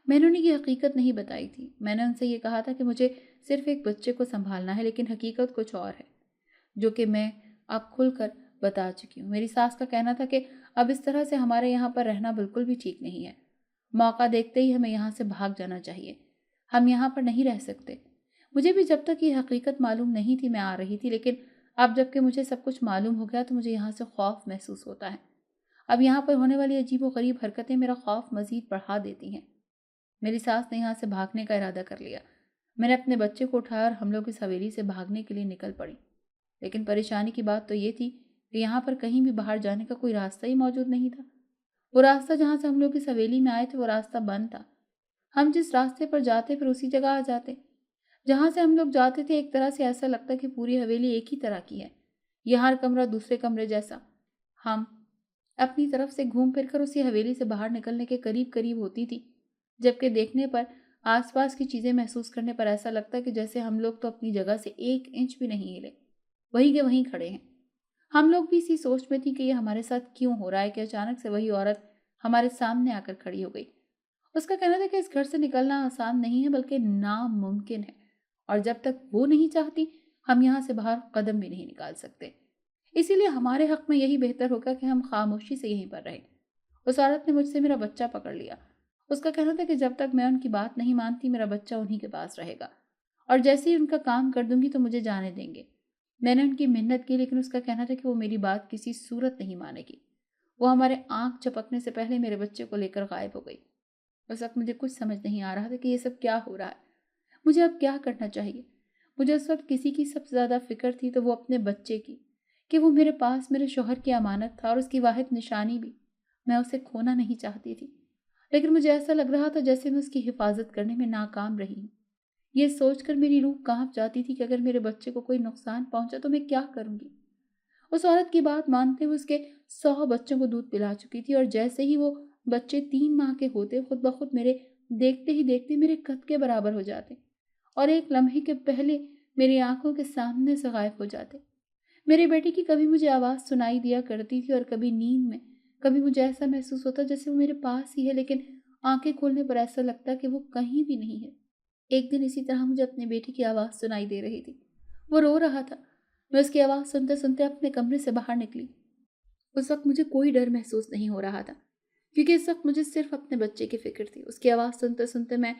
मैंने उन्हें ये हकीकत नहीं बताई थी। मैंने उनसे ये कहा था कि मुझे सिर्फ एक बच्चे को संभालना है, लेकिन हकीकत कुछ और है जो कि मैं अब खुलकर बता चुकी हूँ। मेरी सास का कहना था कि अब इस तरह से हमारे यहाँ पर रहना बिल्कुल भी ठीक नहीं है। मौका देखते ही हमें यहाँ से भाग जाना चाहिए। हम यहाँ पर नहीं रह सकते। मुझे भी जब तक ये हकीकत मालूम नहीं थी मैं आ रही थी, लेकिन अब जबकि मुझे सब कुछ मालूम हो गया तो मुझे यहाँ से खौफ महसूस होता है। अब यहाँ पर होने वाली अजीब व गरीब हरकतें मेरा खौफ मजीद बढ़ा देती हैं। मेरी सास ने यहाँ से भागने का इरादा कर लिया। मैंने अपने बच्चे को उठाया और हम लोग इस हवेली से भागने के लिए निकल पड़ी। लेकिन परेशानी की बात तो ये थी कि यहाँ पर कहीं भी बाहर जाने का कोई रास्ता ही मौजूद नहीं था। वो रास्ता जहाँ से हम लोग इस हवेली में आए थे वो रास्ता बंद था। हम जिस रास्ते पर जाते फिर उसी जगह आ जाते। जहाँ से हम लोग जाते थे एक तरह से ऐसा लगता कि पूरी हवेली एक ही तरह की है, यहाँ हर कमरा दूसरे कमरे जैसा। हम अपनी तरफ से घूम फिर कर उसी हवेली से बाहर निकलने के करीब करीब होती थी, जबकि देखने पर आसपास की चीज़ें महसूस करने पर ऐसा लगता कि जैसे हम लोग तो अपनी जगह से 1 इंच भी नहीं हिले, वहीं के वहीं खड़े हैं। हम लोग भी इसी सोच में थी कि ये हमारे साथ क्यों हो रहा है कि अचानक से वही औरत हमारे सामने आकर खड़ी हो गई। उसका कहना था कि इस घर से निकलना आसान नहीं है बल्कि नामुमकिन है, और जब तक वो नहीं चाहती हम यहाँ से बाहर कदम भी नहीं निकाल सकते। इसीलिए हमारे हक में यही बेहतर होगा कि हम खामोशी से यहीं पर रहें। उस औरत ने मुझसे मेरा बच्चा पकड़ लिया। उसका कहना था कि जब तक मैं उनकी बात नहीं मानती मेरा बच्चा उन्हीं के पास रहेगा, और जैसे ही उनका काम कर दूंगी तो मुझे जाने देंगे। मैंने उनकी मिन्नत की, लेकिन उसका कहना था कि वो मेरी बात किसी सूरत नहीं मानेगी। वो हमारे आंख झपकने से पहले मेरे बच्चे को लेकर गायब हो गई। उस वक्त मुझे कुछ समझ नहीं आ रहा था कि ये सब क्या हो रहा है, मुझे अब क्या करना चाहिए। मुझे उस वक्त किसी की सबसे ज़्यादा फिक्र थी तो वो अपने बच्चे की, कि वो मेरे पास मेरे शौहर की अमानत था और उसकी वाहिद निशानी भी। मैं उसे खोना नहीं चाहती थी, लेकिन मुझे ऐसा लग रहा था जैसे मैं उसकी हिफाजत करने में नाकाम रही हूँ। ये सोचकर मेरी रूह कांप जाती थी कि अगर मेरे बच्चे को कोई नुकसान पहुंचा तो मैं क्या करूंगी। उस औरत की बात मानते हुए उसके 100 बच्चों को दूध पिला चुकी थी, और जैसे ही वो बच्चे 3 माह के होते खुद ब खुद मेरे देखते ही देखते मेरे कद के बराबर हो जाते और एक लम्हे के पहले मेरी आंखों के सामने से गायब हो जाते। मेरे बेटे की कभी मुझे आवाज़ सुनाई दिया करती थी और कभी नींद में। कभी मुझे ऐसा महसूस होता जैसे वो मेरे पास ही है, लेकिन आंखें खोलने पर ऐसा लगता कि वो कहीं भी नहीं है। एक दिन इसी तरह मुझे अपने बेटे की आवाज़ सुनाई दे रही थी। वो रो रहा था। मैं उसकी आवाज़ सुनते सुनते अपने कमरे से बाहर निकली। उस वक्त मुझे कोई डर महसूस नहीं हो रहा था, क्योंकि इस वक्त मुझे सिर्फ अपने बच्चे की फिक्र थी। उसकी आवाज़ सुनते सुनते मैं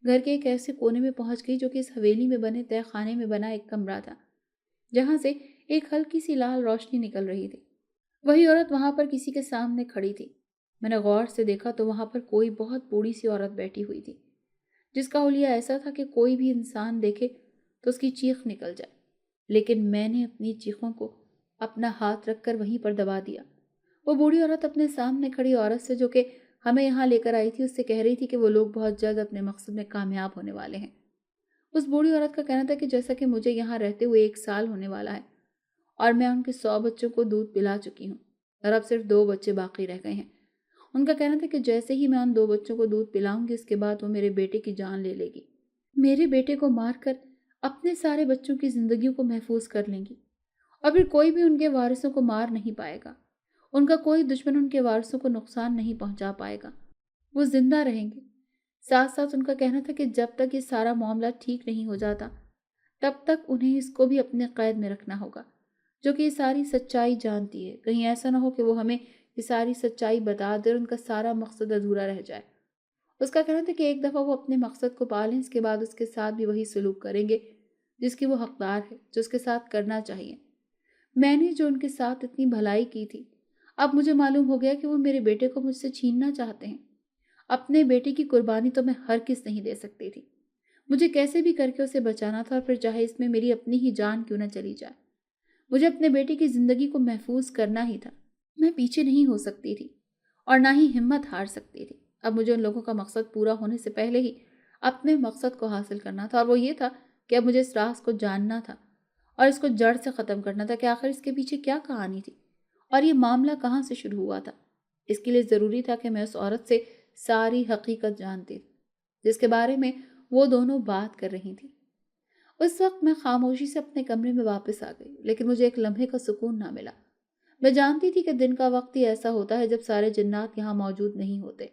घर के एक ऐसे कोने में पहुंच गई जो कि इस हवेली में बने तय खाने में बना एक कमरा था, जहां से एक हल्की सी लाल रोशनी निकल रही थी। वही औरत वहां पर किसी के सामने खड़ी थी। मैंने गौर से देखा तो वहां पर कोई बहुत बूढ़ी सी औरत बैठी हुई थी, जिसका हुलिया ऐसा था कि कोई भी इंसान देखे तो उसकी चीख निकल जाए। लेकिन मैंने अपनी चीखों को अपना हाथ रखकर वहीं पर दबा दिया। वो बूढ़ी औरत अपने सामने खड़ी औरत से, जो कि हमें यहाँ लेकर आई थी, उससे कह रही थी कि वो लोग बहुत जल्द अपने मकसद में कामयाब होने वाले हैं। उस बूढ़ी औरत का कहना था कि जैसा कि मुझे यहाँ रहते हुए 1 साल होने वाला है और मैं उनके 100 बच्चों को दूध पिला चुकी हूँ और अब सिर्फ 2 बच्चे बाकी रह गए हैं। उनका कहना था कि जैसे ही मैं उन 2 बच्चों को दूध पिलाऊंगी उसके बाद वो मेरे बेटे की जान ले लेगी, मेरे बेटे को मारकर अपने सारे बच्चों की जिंदगियों को महफूज कर लेंगी और फिर कोई भी उनके वारिसों को मार नहीं पाएगा। ان کا کوئی دشمن ان کے وارثوں کو نقصان نہیں پہنچا پائے گا، وہ زندہ رہیں گے۔ ساتھ ساتھ ان کا کہنا تھا کہ جب تک یہ سارا معاملہ ٹھیک نہیں ہو جاتا تب تک انہیں اس کو بھی اپنے قید میں رکھنا ہوگا، جو کہ یہ ساری سچائی جانتی ہے۔ کہیں ایسا نہ ہو کہ وہ ہمیں یہ ساری سچائی بتا دے اور ان کا سارا مقصد ادھورا رہ جائے۔ اس کا کہنا تھا کہ ایک دفعہ وہ اپنے مقصد کو پا لیں، اس کے بعد اس کے ساتھ بھی وہی سلوک کریں گے جس کی وہ حقدار ہے، جو اس کے ساتھ کرنا چاہیے۔ میں نے جو ان کے ساتھ اتنی بھلائی کی تھی، اب مجھے معلوم ہو گیا کہ وہ میرے بیٹے کو مجھ سے چھیننا چاہتے ہیں۔ اپنے بیٹے کی قربانی تو میں ہرگز نہیں دے سکتی تھی۔ مجھے کیسے بھی کر کے اسے بچانا تھا، اور پھر چاہے اس میں میری اپنی ہی جان کیوں نہ چلی جائے۔ مجھے اپنے بیٹے کی زندگی کو محفوظ کرنا ہی تھا۔ میں پیچھے نہیں ہو سکتی تھی اور نہ ہی ہمت ہار سکتی تھی۔ اب مجھے ان لوگوں کا مقصد پورا ہونے سے پہلے ہی اپنے مقصد کو حاصل کرنا تھا، اور وہ یہ تھا کہ اب مجھے اس راز کو جاننا تھا اور اس کو جڑ سے ختم کرنا تھا کہ آخر اس کے پیچھے کیا کہانی تھی اور یہ معاملہ کہاں سے شروع ہوا تھا۔ اس کے لیے ضروری تھا کہ میں اس عورت سے ساری حقیقت جانتی جس کے بارے میں وہ دونوں بات کر رہی تھی۔ اس وقت میں خاموشی سے اپنے کمرے میں واپس آ گئی، لیکن مجھے ایک لمحے کا سکون نہ ملا۔ میں جانتی تھی کہ دن کا وقت ہی ایسا ہوتا ہے جب سارے جنات یہاں موجود نہیں ہوتے،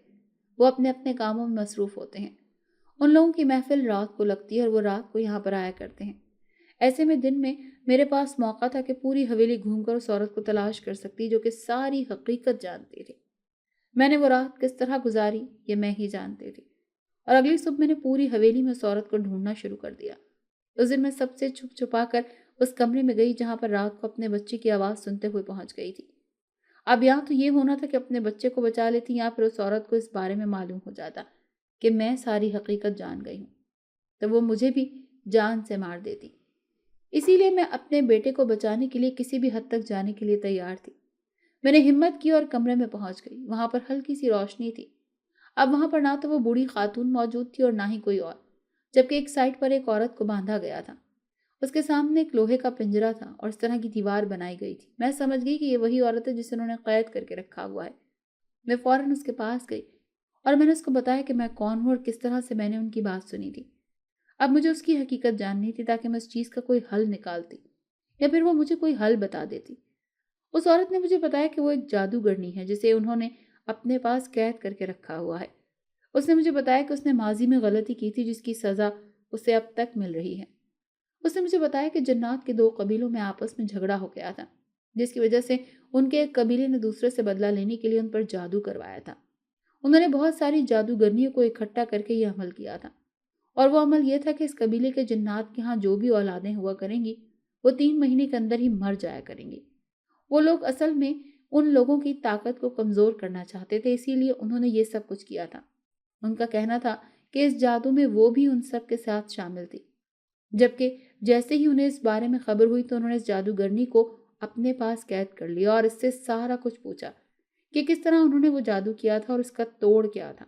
وہ اپنے اپنے کاموں میں مصروف ہوتے ہیں۔ ان لوگوں کی محفل رات کو لگتی ہے اور وہ رات کو یہاں پر آیا کرتے ہیں۔ ایسے میں دن میں میرے پاس موقع تھا کہ پوری حویلی گھوم کر اس عورت کو تلاش کر سکتی جو کہ ساری حقیقت جانتی تھی۔ میں نے وہ رات کس طرح گزاری یہ میں ہی جانتی تھی، اور اگلی صبح میں نے پوری حویلی میں اس عورت کو ڈھونڈنا شروع کر دیا۔ اس دن میں سب سے چھپ چھپا کر اس کمرے میں گئی جہاں پر رات کو اپنے بچے کی آواز سنتے ہوئے پہنچ گئی تھی۔ اب یہاں تو یہ ہونا تھا کہ اپنے بچے کو بچا لیتی یا پھر اس عورت کو اس بارے میں معلوم ہو جاتا کہ میں ساری حقیقت جان گئی ہوں، تو وہ مجھے بھی جان سے مار دیتی۔ اسی لیے میں اپنے بیٹے کو بچانے کے لیے کسی بھی حد تک جانے کے لیے تیار تھی۔ میں نے ہمت کی اور کمرے میں پہنچ گئی۔ وہاں پر ہلکی سی روشنی تھی۔ اب وہاں پر نہ تو وہ بوڑھی خاتون موجود تھی اور نہ ہی کوئی اور، جبکہ ایک سائڈ پر ایک عورت کو باندھا گیا تھا۔ اس کے سامنے ایک لوہے کا پنجرا تھا اور اس طرح کی دیوار بنائی گئی تھی۔ میں سمجھ گئی کہ یہ وہی عورت ہے جسے انہوں نے قید کر کے رکھا ہوا ہے۔ میں فوراً اس کے پاس گئی اور میں نے اس کو بتایا کہ میں کون ہوں اور کس طرح سے میں نے ان کی بات سنی تھی۔ اب مجھے اس کی حقیقت جاننی تھی تاکہ میں اس چیز کا کوئی حل نکالتی یا پھر وہ مجھے کوئی حل بتا دیتی۔ اس عورت نے مجھے بتایا کہ وہ ایک جادوگرنی ہے جسے انہوں نے اپنے پاس قید کر کے رکھا ہوا ہے۔ اس نے مجھے بتایا کہ اس نے ماضی میں غلطی کی تھی جس کی سزا اسے اب تک مل رہی ہے۔ اس نے مجھے بتایا کہ جنات کے دو قبیلوں میں آپس میں جھگڑا ہو گیا تھا، جس کی وجہ سے ان کے ایک قبیلے نے دوسرے سے بدلہ لینے کے لیے ان پر جادو کروایا تھا۔ انہوں نے بہت ساری جادوگرنیوں کو اکٹھا کر کے یہ عمل کیا تھا، اور وہ عمل یہ تھا کہ اس قبیلے کے جنات کے ہاں جو بھی اولادیں ہوا کریں گی وہ 3 مہینے کے اندر ہی مر جایا کریں گی۔ وہ لوگ اصل میں ان لوگوں کی طاقت کو کمزور کرنا چاہتے تھے، اسی لیے انہوں نے یہ سب کچھ کیا تھا۔ ان کا کہنا تھا کہ اس جادو میں وہ بھی ان سب کے ساتھ شامل تھی، جبکہ جیسے ہی انہیں اس بارے میں خبر ہوئی تو انہوں نے اس جادوگرنی کو اپنے پاس قید کر لیا اور اس سے سارا کچھ پوچھا کہ کس طرح انہوں نے وہ جادو کیا تھا اور اس کا توڑ کیا تھا۔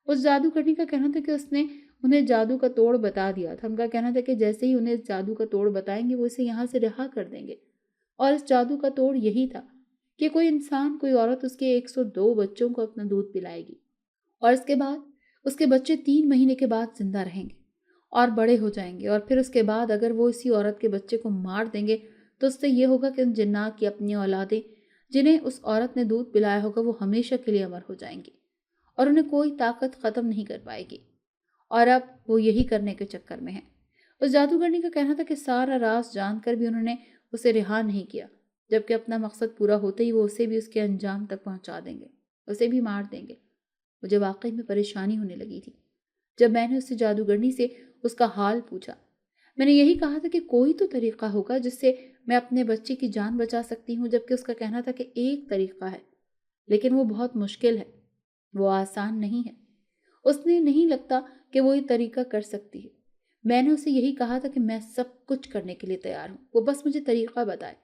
اس جادوگرنی کا کہنا تھا کہ اس نے انہیں جادو کا توڑ بتا دیا تھا۔ ان کا کہنا تھا کہ جیسے ہی انہیں اس جادو کا توڑ بتائیں گے وہ اسے یہاں سے رہا کر دیں گے، اور اس جادو کا توڑ یہی تھا کہ کوئی انسان، کوئی عورت اس کے 102 بچوں کو اپنا دودھ پلائے گی، اور اس کے بعد اس کے بچے 3 مہینے کے بعد زندہ رہیں گے اور بڑے ہو جائیں گے، اور پھر اس کے بعد اگر وہ اسی عورت کے بچے کو مار دیں گے تو اس سے یہ ہوگا کہ ان جنات کی اپنی اولادیں جنہیں اس عورت نے دودھ پلایا ہوگا وہ ہمیشہ کے لیے امر ہو جائیں گی اور انہیں کوئی طاقت ختم نہیں کر پائے گی، اور اب وہ یہی کرنے کے چکر میں ہیں۔ اس جادوگرنی کا کہنا تھا کہ سارا راز جان کر بھی انہوں نے اسے رہا نہیں کیا، جبکہ اپنا مقصد پورا ہوتے ہی وہ اسے بھی اس کے انجام تک پہنچا دیں گے، اسے بھی مار دیں گے۔ مجھے واقعی میں پریشانی ہونے لگی تھی جب میں نے اس سے جادوگرنی سے اس کا حال پوچھا۔ میں نے یہی کہا تھا کہ کوئی تو طریقہ ہوگا جس سے میں اپنے بچے کی جان بچا سکتی ہوں، جبکہ اس کا کہنا تھا کہ ایک طریقہ ہے لیکن وہ بہت مشکل ہے، وہ آسان نہیں ہے، اس نے نہیں لگتا کہ وہ یہ طریقہ کر سکتی ہے۔ میں نے اسے یہی کہا تھا کہ میں سب کچھ کرنے کے لیے تیار ہوں، وہ بس مجھے طریقہ بتائے۔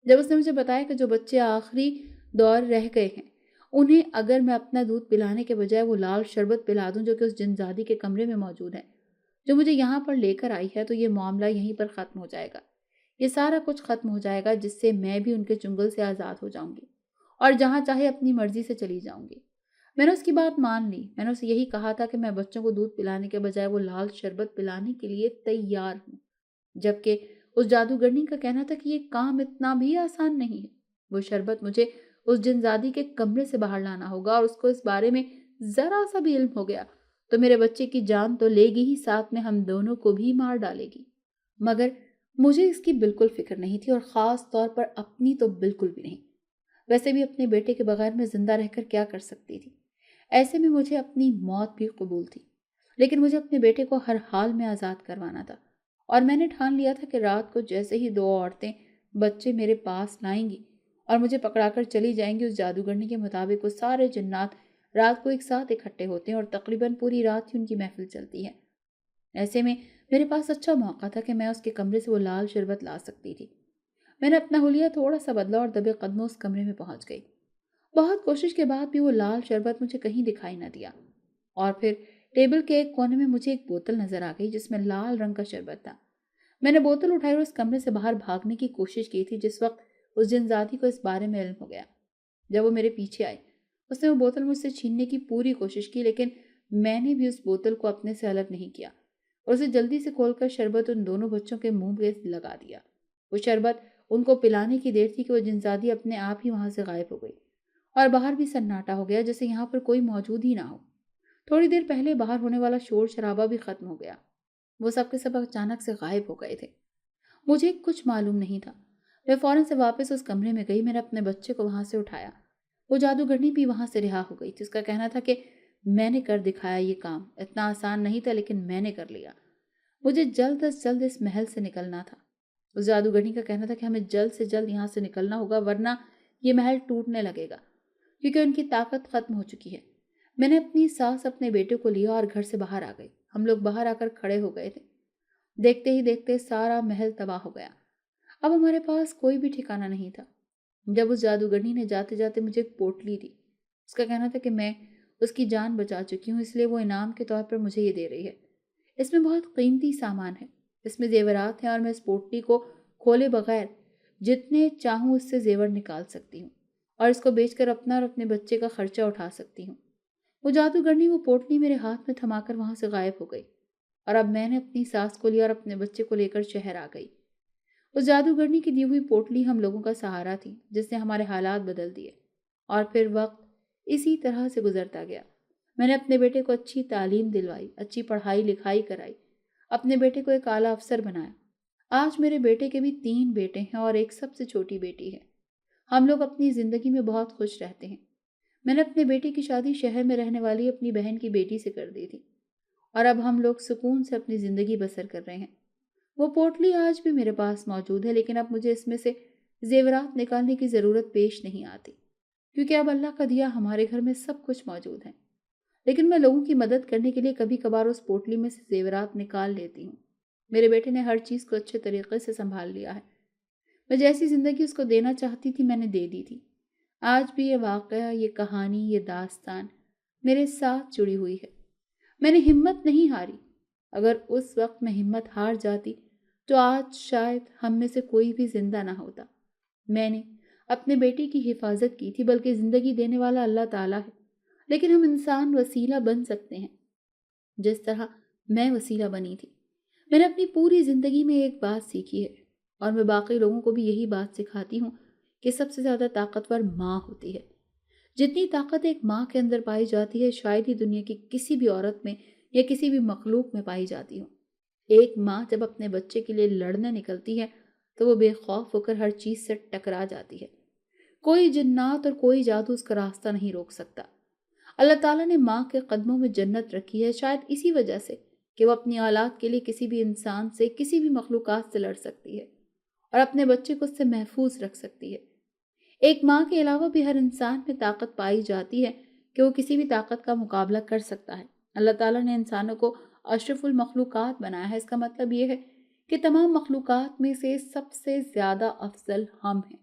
جب اس نے مجھے بتایا کہ جو بچے آخری دور رہ گئے ہیں انہیں اگر میں اپنا دودھ پلانے کے بجائے وہ لال شربت پلا دوں جو کہ اس جنزادی کے کمرے میں موجود ہے جو مجھے یہاں پر لے کر آئی ہے، تو یہ معاملہ یہیں پر ختم ہو جائے گا، یہ سارا کچھ ختم ہو جائے گا، جس سے میں بھی ان کے چنگل سے آزاد ہو جاؤں گی اور جہاں چاہے اپنی مرضی سے چلی جاؤں گی۔ میں نے اس کی بات مان لی۔ میں نے اسے یہی کہا تھا کہ میں بچوں کو دودھ پلانے کے بجائے وہ لال شربت پلانے کے لیے تیار ہوں، جبکہ اس جادوگرنی کا کہنا تھا کہ یہ کام اتنا بھی آسان نہیں ہے۔ وہ شربت مجھے उस जिनजादी के कमरे से बाहर लाना होगा और उसको इस बारे में जरा सा भी इल्म हो गया तो मेरे बच्चे की जान तो लेगी ही, साथ में हम दोनों को भी मार डालेगी। मगर मुझे इसकी बिल्कुल फिक्र नहीं थी, और ख़ास तौर पर अपनी तो बिल्कुल भी नहीं। वैसे भी अपने बेटे के बगैर मैं जिंदा रहकर क्या कर सकती थी। ऐसे में मुझे अपनी मौत भी कबूल थी, लेकिन मुझे अपने बेटे को हर हाल में आज़ाद करवाना था। और मैंने ठान लिया था कि रात को जैसे ही दो औरतें बच्चे मेरे पास लाएंगी और मुझे पकड़ाकर चली जाएंगी, उस जादूगरनी के मुताबिक वो सारे जिन्नात रात को एक साथ इकट्ठे होते हैं और तकरीबन पूरी रात ही उनकी महफिल चलती है। ऐसे में मेरे पास अच्छा मौका था कि मैं उसके कमरे से वो लाल शरबत ला सकती थी। मैंने अपना हुलिया थोड़ा सा बदला और दबे कदमों उस कमरे में पहुंच गई। बहुत कोशिश के बाद भी वो लाल शरबत मुझे कहीं दिखाई न दिया, और फिर टेबल के एक कोने में मुझे एक बोतल नजर आ गई जिसमें लाल रंग का शरबत था। मैंने बोतल उठाई और उस कमरे से बाहर भागने की कोशिश की थी जिस वक्त उस जिनजाती को इस बारे में इल्म हो गया। जब वो मेरे पीछे आई, उसने वो बोतल मुझसे छीनने की पूरी कोशिश की, लेकिन मैंने भी उस बोतल को अपने से अलग नहीं किया और उसे जल्दी से खोलकर शरबत उन दोनों बच्चों के मुंह पे लगा दिया। वो शरबत उनको पिलाने की देर थी कि वो जिनजादी अपने आप ही वहां से गायब हो गई और बाहर भी सन्नाटा हो गया, जैसे यहाँ पर कोई मौजूद ही ना हो। थोड़ी देर पहले बाहर होने वाला शोर शराबा भी खत्म हो गया। वो सब के सब अचानक से गायब हो गए थे। मुझे कुछ मालूम नहीं था। मैं फौरन से वापस उस कमरे में गई। मैंने अपने बच्चे को वहां से उठाया। वो जादूगरनी भी वहां से रिहा हो गई थी। उसका कहना था कि मैंने कर दिखाया ये काम। इतना आसान नहीं था, लेकिन मैंने कर लिया। मुझे जल्द अज जल्द इस महल से निकलना था। उस जादूगरनी का कहना था कि हमें जल्द से जल्द यहाँ से निकलना होगा, वरना ये महल टूटने लगेगा, क्योंकि उनकी ताकत खत्म हो चुकी है। मैंने अपनी सास अपने बेटे को लिया और घर से बाहर आ गई। हम लोग बाहर आकर खड़े हो गए थे। देखते ही देखते सारा महल तबाह हो गया। अब हमारे पास कोई भी ठिकाना नहीं था। जब उस जादूगरनी ने जाते जाते मुझे एक पोटली दी। उसका कहना था कि मैं उसकी जान बचा चुकी हूँ, इसलिए वो इनाम के तौर पर मुझे ये दे रही है। इसमें बहुत कीमती सामान है, इसमें जेवरात हैं, और मैं इस पोटली को खोले बगैर जितने चाहूँ उससे जेवर निकाल सकती हूँ और इसको बेचकर अपना और अपने बच्चे का खर्चा उठा सकती हूँ। वो जादूगरनी वो पोटली मेरे हाथ में थमाकर वहां से गायब हो गई, और अब मैंने अपनी सास को लिया और अपने बच्चे को लेकर शहर आ गई। उस जादूगरनी की दी हुई पोटली हम लोगों का सहारा थी, जिसने हमारे हालात बदल दिए। और फिर वक्त इसी तरह से गुजरता गया। मैंने अपने बेटे को अच्छी तालीम दिलवाई, अच्छी पढ़ाई लिखाई कराई, अपने बेटे को एक आला अफसर बनाया। आज मेरे बेटे के भी 3 बेटे हैं और एक सबसे छोटी बेटी है। हम लोग अपनी जिंदगी में बहुत खुश रहते हैं। मैंने अपने बेटे की शादी शहर में रहने वाली अपनी बहन की बेटी से कर दी थी, और अब हम लोग सुकून से अपनी जिंदगी बसर कर रहे हैं। वो पोटली आज भी मेरे पास मौजूद है, लेकिन अब मुझे इसमें से जेवरात निकालने की ज़रूरत पेश नहीं आती, क्योंकि अब अल्लाह का दिया हमारे घर में सब कुछ मौजूद है। लेकिन मैं लोगों की मदद करने के लिए कभी कभार उस पोटली में से जेवरात निकाल लेती हूँ। मेरे बेटे ने हर चीज़ को अच्छे तरीके से संभाल लिया है। मैं जैसी ज़िंदगी उसको देना चाहती थी मैंने दे दी थी। आज भी ये वाक़या, ये कहानी, ये दास्तान मेरे साथ जुड़ी हुई है। मैंने हिम्मत नहीं हारी। अगर उस वक्त मैं हिम्मत हार जाती तो आज शायद हम में से कोई भी जिंदा ना होता। मैंने अपने बेटे की हिफाजत की थी, बल्कि जिंदगी देने वाला अल्लाह ताला है। लेकिन हम इंसान वसीला बन सकते हैं, जिस तरह मैं वसीला बनी थी। मैंने अपनी पूरी जिंदगी में एक बात सीखी है, और मैं बाकी लोगों को भी यही बात सिखाती हूँ कि सबसे ज्यादा ताकतवर माँ होती है। जितनी ताकत एक माँ के अंदर पाई जाती है, शायद ही दुनिया की किसी भी औरत में या किसी भी मखलूक में पाई जाती हो। एक माँ जब अपने बच्चे के लिए लड़ने निकलती है तो वो बेखौफ होकर हर चीज से टकरा जाती है। कोई जिन्नात और कोई जादू उसका रास्ता नहीं रोक सकता। अल्लाह ताला ने माँ के कदमों में जन्नत रखी है, शायद इसी वजह से कि वो अपनी औलाद के लिए किसी भी इंसान से, किसी भी मखलूकात से लड़ सकती है और अपने बच्चे को उससे महफूज रख सकती है। एक माँ के अलावा भी हर इंसान में ताकत पाई जाती है कि वो किसी भी ताकत का मुकाबला कर सकता है। अल्लाह ताला ने इंसानों को अशरफुल मखलूकात बनाया है। इसका मतलब ये है कि तमाम मखलूकात में से सबसे ज़्यादा अफजल हम हैं,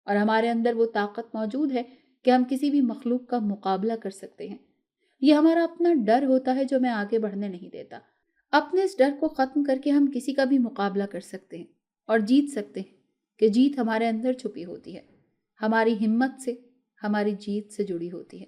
और हमारे अंदर वो ताकत मौजूद है कि हम किसी भी मखलूक का मुकाबला कर सकते हैं। ये हमारा अपना डर होता है जो हमें आगे बढ़ने नहीं देता। अपने इस डर को ख़त्म करके हम किसी का भी मुकाबला कर सकते हैं और जीत सकते हैं, कि जीत हमारे अंदर छुपी होती है, हमारी हिम्मत से, हमारी जीत से जुड़ी होती है।